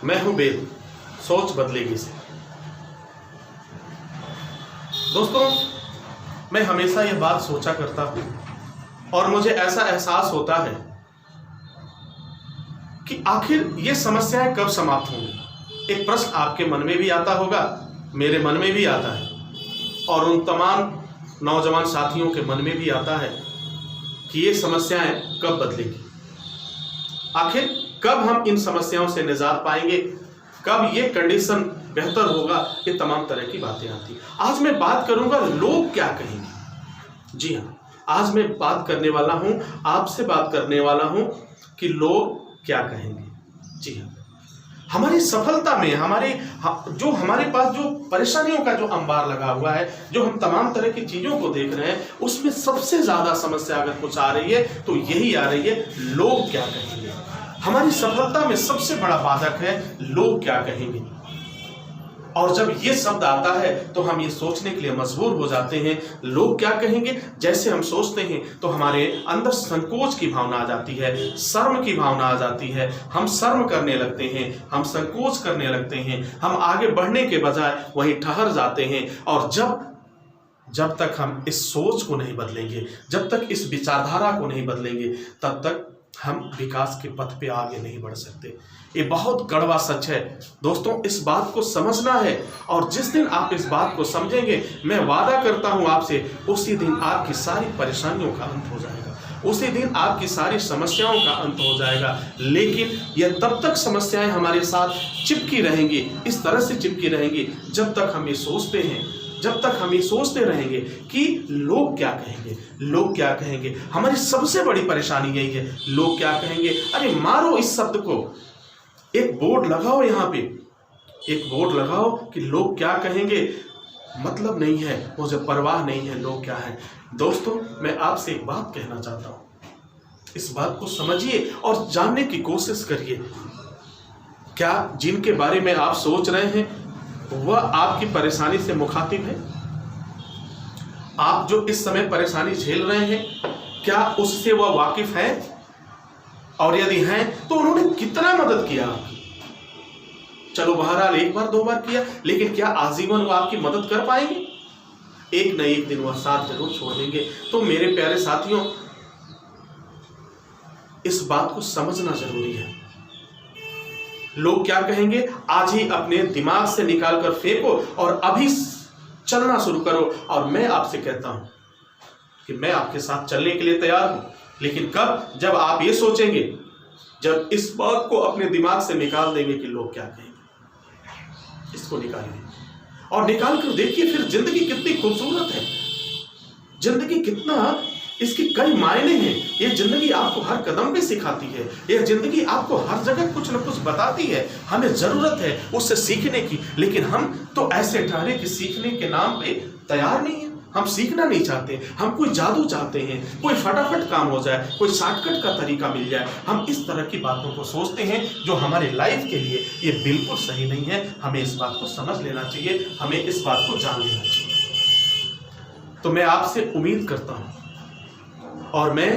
मैं हूं बेल, सोच बदलेगी से। दोस्तों, मैं हमेशा यह बात सोचा करता हूं और मुझे ऐसा एहसास होता है कि आखिर ये समस्याएं कब समाप्त होंगी। एक प्रश्न आपके मन में भी आता होगा, मेरे मन में भी आता है और उन तमाम नौजवान साथियों के मन में भी आता है कि ये समस्याएं कब बदलेगी। आखिर कब हम इन समस्याओं से निजात पाएंगे, कब ये कंडीशन बेहतर होगा। ये तमाम तरह की बातें आती हैं। आज मैं बात करूंगा लोग क्या कहेंगे। जी हाँ, आज मैं बात करने वाला हूं, आपसे बात करने वाला हूं कि लोग क्या कहेंगे। जी हाँ, हमारी सफलता में हमारे पास जो परेशानियों का जो अंबार लगा हुआ है, जो हम तमाम तरह की चीजों को देख रहे हैं, उसमें सबसे ज्यादा समस्या अगर कुछ आ रही है तो यही आ रही है, लोग क्या कहेंगे। हमारी सफलता में सबसे बड़ा बाधक है लोग क्या कहेंगे। और जब ये शब्द आता है तो हम ये सोचने के लिए मजबूर हो जाते हैं, लोग क्या कहेंगे। जैसे हम सोचते हैं तो हमारे अंदर संकोच की भावना आ जाती है, शर्म की भावना आ जाती है। हम शर्म करने लगते हैं, हम संकोच करने लगते हैं, हम आगे बढ़ने के बजाय वहीं ठहर जाते हैं। और जब तक हम इस सोच को नहीं बदलेंगे, जब तक इस विचारधारा को नहीं बदलेंगे, तब तक हम विकास के पथ पे आगे नहीं बढ़ सकते। ये बहुत कड़वा सच है दोस्तों, इस बात को समझना है। और जिस दिन आप इस बात को समझेंगे, मैं वादा करता हूं आपसे, उसी दिन आपकी सारी परेशानियों का अंत हो जाएगा, उसी दिन आपकी सारी समस्याओं का अंत हो जाएगा। लेकिन यह तब तक समस्याएं हमारे साथ चिपकी रहेंगी, इस तरह से चिपकी रहेंगी, जब तक हम ये सोचते हैं, जब तक हम ये सोचते रहेंगे कि लोग क्या कहेंगे, लोग क्या कहेंगे। हमारी सबसे बड़ी परेशानी यही है, लोग क्या कहेंगे। अरे मारो इस शब्द को, एक बोर्ड लगाओ, यहाँ पे एक बोर्ड लगाओ कि लोग क्या कहेंगे। मतलब नहीं है, मुझे परवाह नहीं है लोग क्या है। दोस्तों, मैं आपसे एक बात कहना चाहता हूं, इस बात को समझिए और जानने की कोशिश करिए। क्या जिनके बारे में आप सोच रहे हैं वह आपकी परेशानी से मुखातिब है? आप जो इस समय परेशानी झेल रहे हैं, क्या उससे वह वाकिफ है? और यदि हैं तो उन्होंने कितना मदद किया आपकी? चलो बहरहाल एक बार दो बार किया, लेकिन क्या आजीवन वो आपकी मदद कर पाएंगे? एक न एक दिन वह साथ जरूर छोड़ देंगे। तो मेरे प्यारे साथियों, इस बात को समझना जरूरी है। लोग क्या कहेंगे आज ही अपने दिमाग से निकाल कर फेंको और अभी चलना शुरू करो। और मैं आपसे कहता हूं कि मैं आपके साथ चलने के लिए तैयार हूं, लेकिन कब? जब आप ये सोचेंगे, जब इस बात को अपने दिमाग से निकाल देंगे कि लोग क्या कहेंगे। इसको निकालिए और निकाल कर देखिए, फिर जिंदगी कितनी खूबसूरत है, जिंदगी कितना, इसकी कई मायने हैं। ये जिंदगी आपको हर कदम पे सिखाती है, ये जिंदगी आपको हर जगह कुछ न कुछ बताती है। हमें जरूरत है उससे सीखने की, लेकिन हम तो ऐसे ठहरे कि सीखने के नाम पे तैयार नहीं है। हम सीखना नहीं चाहते, हम कोई जादू चाहते हैं, कोई फटाफट काम हो जाए, कोई शॉर्टकट का तरीका मिल जाए। हम इस तरह की बातों को सोचते हैं जो हमारे लाइफ के लिए ये बिल्कुल सही नहीं है। हमें इस बात को समझ लेना चाहिए, हमें इस बात को जान लेना चाहिए। तो मैं आपसे उम्मीद करता हूं और मैं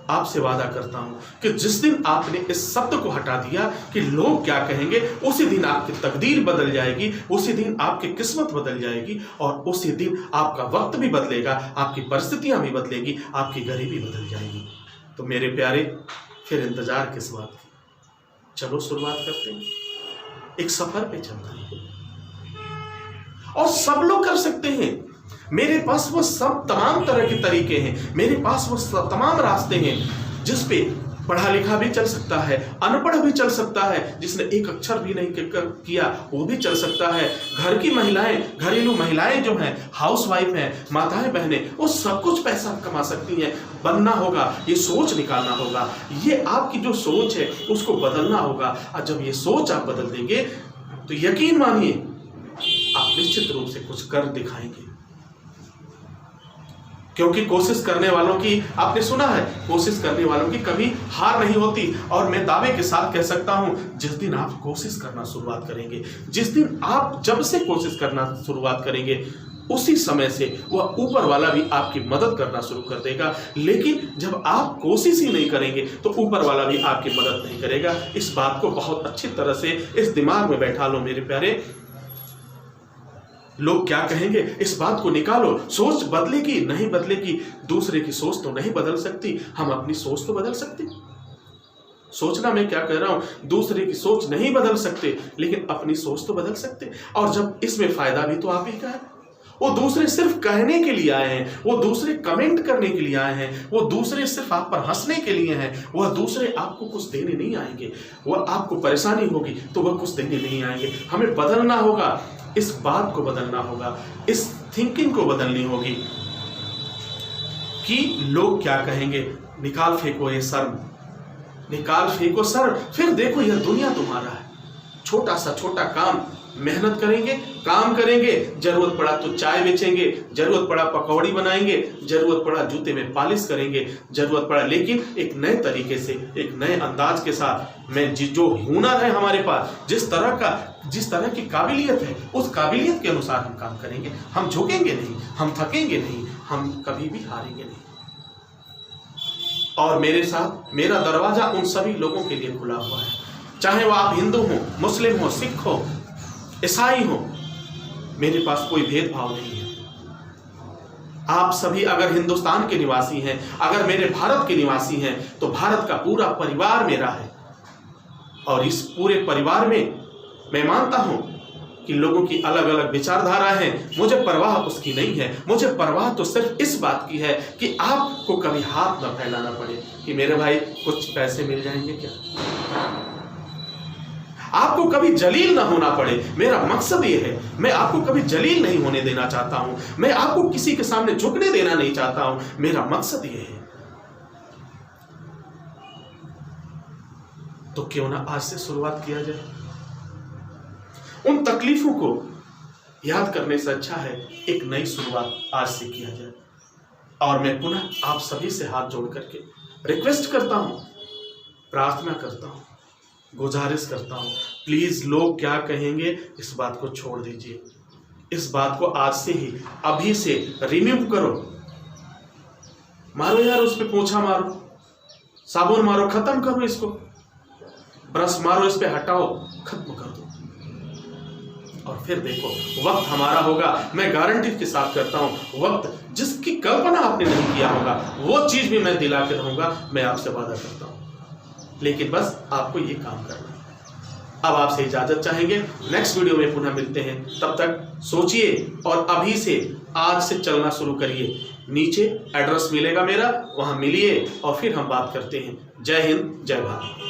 आपसे वादा करता हूं कि जिस दिन आपने इस शब्द को हटा दिया कि लोग क्या कहेंगे, उसी दिन आपकी तकदीर बदल जाएगी, उसी दिन आपकी किस्मत बदल जाएगी और उसी दिन आपका वक्त भी बदलेगा, आपकी परिस्थितियां भी बदलेगी, आपकी गरीबी बदल जाएगी। तो मेरे प्यारे, फिर इंतजार किस बात की, चलो शुरुआत करते हैं। एक सफर पे चलते हैं और सब लोग कर सकते हैं। मेरे पास वो सब तमाम तरह के तरीके हैं, मेरे पास वो सब तमाम रास्ते हैं जिस पे पढ़ा लिखा भी चल सकता है, अनपढ़ भी चल सकता है, जिसने एक अक्षर भी नहीं किया वो भी चल सकता है। घर की महिलाएं, घरेलू महिलाएं जो हैं, हाउसवाइफ हैं, माताएं बहनें, वो सब कुछ पैसा कमा सकती हैं। बनना होगा, ये सोच निकालना होगा, ये आपकी जो सोच है उसको बदलना होगा। और जब ये सोच आप बदल देंगे तो यकीन मानिए आप निश्चित रूप से कुछ कर दिखाएंगे। क्योंकि कोशिश करने वालों की, आपने सुना है, कोशिश करने वालों की कभी हार नहीं होती। और मैं दावे के साथ कह सकता हूं, जिस दिन आप कोशिश करना शुरुआत करेंगे, जिस दिन आप जब से कोशिश करना शुरुआत करेंगे, उसी समय से वह ऊपर वाला भी आपकी मदद करना शुरू कर देगा। लेकिन जब आप कोशिश ही नहीं करेंगे तो ऊपर वाला भी आपकी मदद नहीं करेगा। इस बात को बहुत अच्छी तरह से इस दिमाग में बैठा लो मेरे प्यारे। लोग क्या कहेंगे इस बात को निकालो। सोच बदलेगी नहीं बदलेगी, दूसरे की सोच तो नहीं बदल सकती, हम अपनी सोच तो बदल सकते। सोचना मैं क्या कह रहा हूं, दूसरे की सोच नहीं बदल सकते लेकिन अपनी सोच तो बदल सकते। और जब इसमें फायदा भी तो आप ही का है। वो दूसरे सिर्फ कहने के लिए आए हैं, वो दूसरे कमेंट करने के लिए आए हैं, वो दूसरे सिर्फ आप पर हंसने के लिए हैं। वह दूसरे आपको कुछ देने नहीं आएंगे। वह आपको परेशानी होगी तो वह कुछ देने नहीं आएंगे। हमें बदलना होगा, इस बात को बदलना होगा, इस थिंकिंग को बदलनी होगी कि लोग क्या कहेंगे। निकाल फेंको ये शर्म, निकाल फेंको शर्म। फिर देखो यह दुनिया तुम्हारा है। छोटा सा छोटा काम, मेहनत करेंगे, काम करेंगे, जरूरत पड़ा तो चाय बेचेंगे, जरूरत पड़ा पकौड़ी बनाएंगे, जरूरत पड़ा जूते में पॉलिश करेंगे, जरूरत पड़ा लेकिन एक नए तरीके से, एक नए अंदाज के साथ। मैं जो हुनर है हमारे पास, जिस तरह की काबिलियत है, उस काबिलियत के अनुसार हम काम करेंगे। हम झुकेंगे नहीं, हम थकेंगे नहीं, हम कभी भी हारेंगे नहीं। और मेरे साथ मेरा दरवाजा उन सभी लोगों के लिए खुला हुआ है, चाहे वह आप हिंदू हो, मुस्लिम हो, सिख हो, ईसाई हो, मेरे पास कोई भेदभाव नहीं है। आप सभी अगर हिंदुस्तान के निवासी हैं, अगर मेरे भारत के निवासी हैं, तो भारत का पूरा परिवार मेरा है। और इस पूरे परिवार में मैं मानता हूं कि लोगों की अलग अलग विचारधारा है, मुझे परवाह उसकी नहीं है। मुझे परवाह तो सिर्फ इस बात की है कि आपको कभी हाथ न फैलाना पड़े कि मेरे भाई कुछ पैसे मिल जाएंगे क्या। आपको कभी जलील ना होना पड़े, मेरा मकसद ये है। मैं आपको कभी जलील नहीं होने देना चाहता हूं, मैं आपको किसी के सामने झुकने देना नहीं चाहता हूं, मेरा मकसद ये है। तो क्यों ना आज से शुरुआत किया जाए। उन तकलीफों को याद करने से अच्छा है एक नई शुरुआत आज से किया जाए। और मैं पुनः आप सभी से हाथ जोड़ करके रिक्वेस्ट करता हूं, प्रार्थना करता हूं, गुजारिश करता हूं, प्लीज लोग क्या कहेंगे इस बात को छोड़ दीजिए। इस बात को आज से ही, अभी से रिमूव करो। मारो यार, उस पे पोंछा मारो, साबुन मारो, खत्म करो इसको, ब्रश मारो, इस पे हटाओ, खत्म कर दो। और फिर देखो वक्त हमारा होगा। मैं गारंटी के साथ करता हूं, वक्त जिसकी कल्पना आपने नहीं किया होगा वो चीज भी मैं दिला के रहूंगा, मैं आपसे वादा करता हूं। लेकिन बस आपको ये काम करना है। अब आपसे इजाजत चाहेंगे, नेक्स्ट वीडियो में पुनः मिलते हैं। तब तक सोचिए और अभी से, आज से चलना शुरू करिए। नीचे एड्रेस मिलेगा मेरा, वहां मिलिए और फिर हम बात करते हैं। जय हिंद, जय भारत।